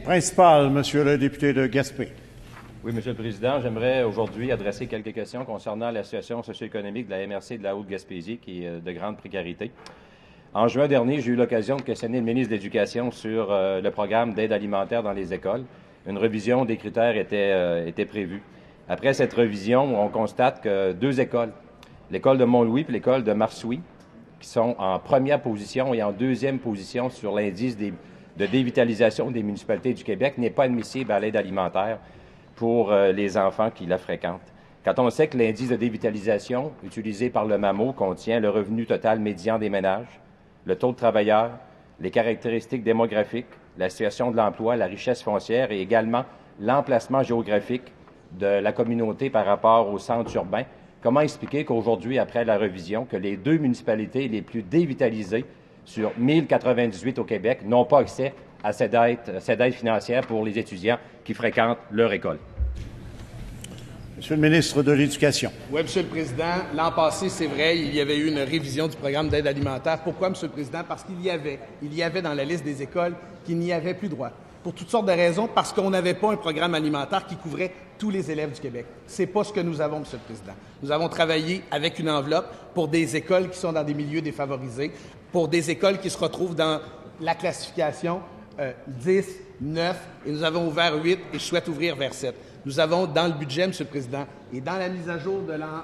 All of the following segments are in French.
Principal, Monsieur le député de Gaspé. Oui, Monsieur le Président, j'aimerais aujourd'hui adresser quelques questions concernant la situation socio-économique de la MRC de la Haute-Gaspésie, qui est de grande précarité. En juin dernier, j'ai eu l'occasion de questionner le ministre de l'Éducation sur le programme d'aide alimentaire dans les écoles. Une révision des critères était prévue. Après cette révision, on constate que deux écoles, l'école de Mont-Louis et l'école de Marsouilles, qui sont en première position et en deuxième position sur l'indice de dévitalisation des municipalités du Québec, n'est pas admissible à l'aide alimentaire pour les enfants qui la fréquentent. Quand on sait que l'indice de dévitalisation utilisé par le MAMO contient le revenu total médian des ménages, le taux de travailleurs, les caractéristiques démographiques, la situation de l'emploi, la richesse foncière et également l'emplacement géographique de la communauté par rapport au centre urbain, comment expliquer qu'aujourd'hui, après la révision, que les deux municipalités les plus dévitalisées sur 1098 au Québec n'ont pas accès à cette aide financière pour les étudiants qui fréquentent leur école? Monsieur le ministre de l'Éducation. Oui, Monsieur le Président. L'an passé, c'est vrai, il y avait eu une révision du programme d'aide alimentaire. Pourquoi, Monsieur le Président? Parce qu'il y avait dans la liste des écoles qui n'y avaient plus droit. Pour toutes sortes de raisons, parce qu'on n'avait pas un programme alimentaire qui couvrait tous les élèves du Québec. C'est pas ce que nous avons, Monsieur le Président. Nous avons travaillé avec une enveloppe pour des écoles qui sont dans des milieux défavorisés, pour des écoles qui se retrouvent dans la classification 10, 9, et nous avons ouvert 8, et je souhaite ouvrir vers 7. Nous avons dans le budget, Monsieur le Président, et dans la mise à jour de l'an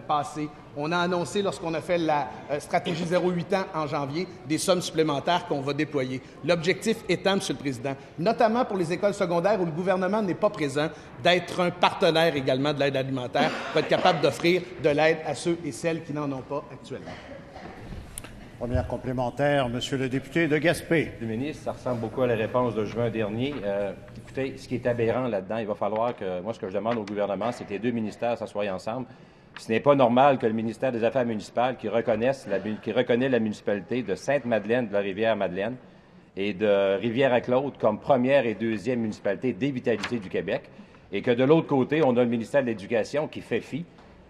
passé, on a annoncé, lorsqu'on a fait la stratégie 0-8 ans en janvier, des sommes supplémentaires qu'on va déployer. L'objectif étant, Monsieur le Président, notamment pour les écoles secondaires où le gouvernement n'est pas présent, d'être un partenaire également de l'aide alimentaire pour être capable d'offrir de l'aide à ceux et celles qui n'en ont pas actuellement. Première complémentaire, Monsieur le député de Gaspé. Le ministre, ça ressemble beaucoup à la réponse de juin dernier. Écoutez, ce qui est aberrant là-dedans, il va falloir que, moi, ce que je demande au gouvernement, c'est que les deux ministères s'assoient ensemble. Ce n'est pas normal que le ministère des Affaires municipales, qui reconnaît la municipalité de Sainte-Madeleine, de la Rivière-Madeleine et de Rivière-à-Claude comme première et deuxième municipalité dévitalisée du Québec, et que de l'autre côté, on a le ministère de l'Éducation qui fait fi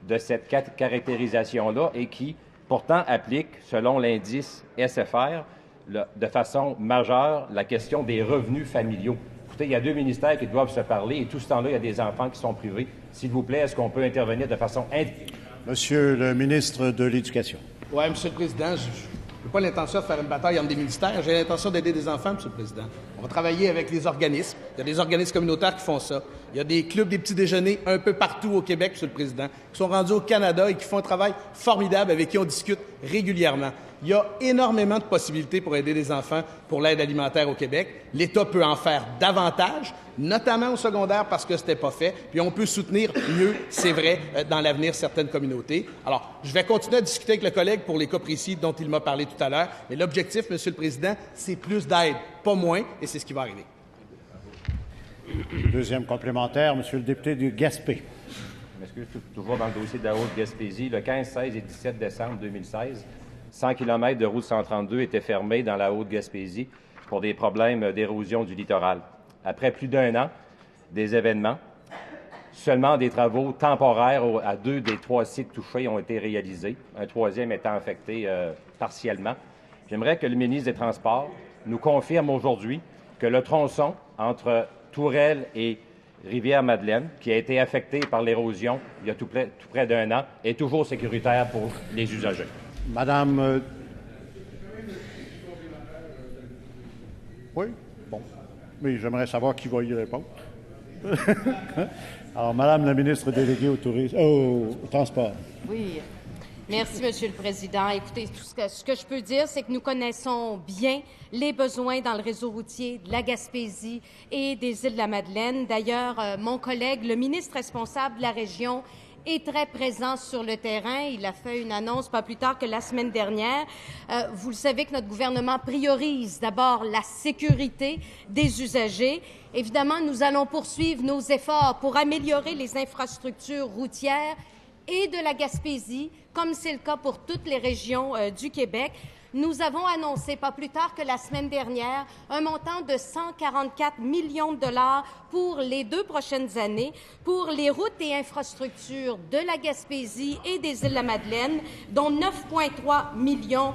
de cette caractérisation-là et qui pourtant applique, selon l'indice SFR, de façon majeure, la question des revenus familiaux. Écoutez, il y a deux ministères qui doivent se parler et tout ce temps-là, il y a des enfants qui sont privés. S'il vous plaît, est-ce qu'on peut intervenir de façon Monsieur le ministre de l'Éducation. Oui, Monsieur le Président, je n'ai pas l'intention de faire une bataille entre des ministères. J'ai l'intention d'aider des enfants, Monsieur le Président. On va travailler avec les organismes. Il y a des organismes communautaires qui font ça. Il y a des clubs des petits déjeuners un peu partout au Québec, Monsieur le Président, qui sont rendus au Canada et qui font un travail formidable avec qui on discute régulièrement. Il y a énormément de possibilités pour aider les enfants pour l'aide alimentaire au Québec. L'État peut en faire davantage, notamment au secondaire parce que ce n'était pas fait. Puis on peut soutenir mieux, c'est vrai, dans l'avenir certaines communautés. Alors, je vais continuer à discuter avec le collègue pour les cas précis dont il m'a parlé tout à l'heure. Mais l'objectif, Monsieur le Président, c'est plus d'aide, pas moins, et c'est ce qui va arriver. Deuxième complémentaire, Monsieur le député de Gaspé. Je m'excuse, toujours dans le dossier de la Haute-Gaspésie. Le 15, 16 et 17 décembre 2016, 100 km de route 132 étaient fermés dans la Haute-Gaspésie pour des problèmes d'érosion du littoral. Après plus d'un an des événements, seulement des travaux temporaires à 2 des 3 sites touchés ont été réalisés, un troisième étant affecté partiellement. J'aimerais que le ministre des Transports nous confirme aujourd'hui que le tronçon entre Tourelle et Rivière-Madeleine, qui a été affecté par l'érosion il y a tout près d'un an, est toujours sécuritaire pour les usagers. Madame... Oui? Bon. Mais j'aimerais savoir qui va y répondre. Alors, Madame la ministre déléguée au tourisme, au transport. Oui. Merci, Monsieur le Président. Écoutez, ce que je peux dire, c'est que nous connaissons bien les besoins dans le réseau routier de la Gaspésie et des Îles-de-la-Madeleine. D'ailleurs, mon collègue, le ministre responsable de la région, est très présent sur le terrain. Il a fait une annonce pas plus tard que la semaine dernière. Vous le savez que notre gouvernement priorise d'abord la sécurité des usagers. Évidemment, nous allons poursuivre nos efforts pour améliorer les infrastructures routières et de la Gaspésie, comme c'est le cas pour toutes les régions du Québec. Nous avons annoncé, pas plus tard que la semaine dernière, un montant de 144 millions de dollars pour les 2 prochaines années pour les routes et infrastructures de la Gaspésie et des Îles-de-la-Madeleine, dont 9,3 millions,